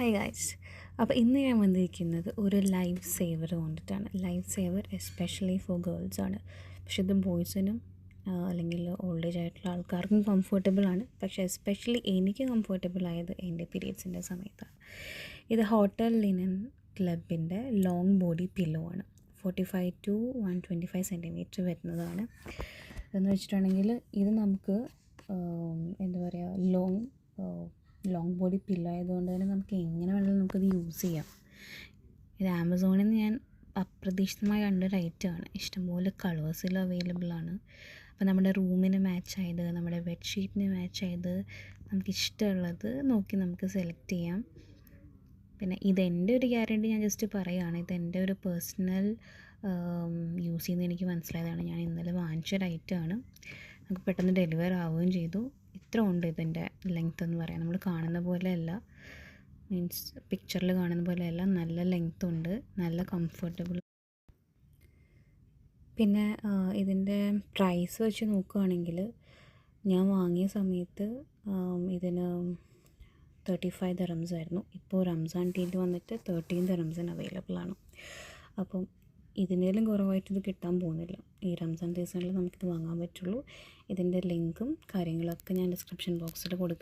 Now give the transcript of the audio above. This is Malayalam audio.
Hi guys. അപ്പോൾ ഇന്ന് ഞാൻ വന്നിരിക്കുന്നത് ഒരു ലൈഫ് സേവർ കൊണ്ടിട്ടാണ്. Life saver especially for girls ആണ്. പക്ഷെ ഇത് ബോയ്സിനും അല്ലെങ്കിൽ ഓൾഡ് ഏജ് ആയിട്ടുള്ള ആൾക്കാർക്കും കംഫർട്ടബിൾ ആണ്. പക്ഷേ എസ്പെഷ്യലി എനിക്ക് കംഫർട്ടബിൾ ആയത് എൻ്റെ പീരിയഡ്സിൻ്റെ സമയത്താണ്. ഇത് ഹോട്ടൽ ലിനൻ ക്ലബിൻ്റെ ലോങ് ബോഡി പില്ലോ ആണ്. 45 to 125 സെൻറ്റിമീറ്റർ വരുന്നതാണ്. എന്ന് വെച്ചിട്ടുണ്ടെങ്കിൽ ഇത് നമുക്ക് എന്താ പറയുക, ലോങ് ബോഡി പില്ലോ ആയതുകൊണ്ട് തന്നെ നമുക്ക് എങ്ങനെ വേണമെങ്കിലും നമുക്കത് യൂസ് ചെയ്യാം. ഇത് ആമസോണിൽ നിന്ന് ഞാൻ അപ്രതീക്ഷിതമായി കണ്ടൊരു ഐറ്റമാണ്. ഇഷ്ടംപോലെ കളേഴ്സിൽ അവൈലബിൾ ആണ്. അപ്പോൾ നമ്മുടെ റൂമിന് മാച്ച് ആയത്, നമ്മുടെ ബെഡ്ഷീറ്റിന് മാച്ച് ആയത്, നമുക്കിഷ്ടമുള്ളത് നോക്കി നമുക്ക് സെലക്ട് ചെയ്യാം. പിന്നെ ഇതെൻ്റെ ഒരു ഗ്യാരണ്ടി ഞാൻ ജസ്റ്റ് പറയുകയാണ്. ഇതെൻ്റെ ഒരു പേഴ്സണൽ യൂസ് ചെയ്യുന്നത് എനിക്ക് മനസ്സിലായതാണ്. ഞാൻ ഇന്നലെ വാങ്ങിച്ചൊരു ഐറ്റമാണ്. നമുക്ക് പെട്ടെന്ന് ഡെലിവർ ആവുകയും ചെയ്തു. ഇത്ര ഉണ്ട് ഇതിൻ്റെ ലെങ്ത്ത് എന്ന് പറയാം. നമ്മൾ കാണുന്ന പോലെയല്ല, മീൻസ് പിക്ചറിൽ കാണുന്ന പോലെയല്ല, നല്ല ലെങ്ത്ത് ഉണ്ട്, നല്ല കംഫർട്ടബിൾ. പിന്നെ ഇതിൻ്റെ പ്രൈസ് വെച്ച് നോക്കുകയാണെങ്കിൽ ഞാൻ വാങ്ങിയ സമയത്ത് ഇതിന് 35 dirhams ആയിരുന്നു. ഇപ്പോൾ റംസാൻ ഡീൽ വന്നിട്ട് 13 dirhamsന് അവൈലബിൾ ആണ്. അപ്പം ഇതിനേലും കുറവായിട്ട് ഇത് കിട്ടാൻ പോകുന്നില്ല. ഈ റംസാൻ സീസണിൽ നമുക്കിത് വാങ്ങാൻ പറ്റുള്ളൂ. ഇതിൻ്റെ ലിങ്കും കാര്യങ്ങളൊക്കെ ഞാൻ ഡിസ്ക്രിപ്ഷൻ ബോക്സിൽ കൊടുക്കും.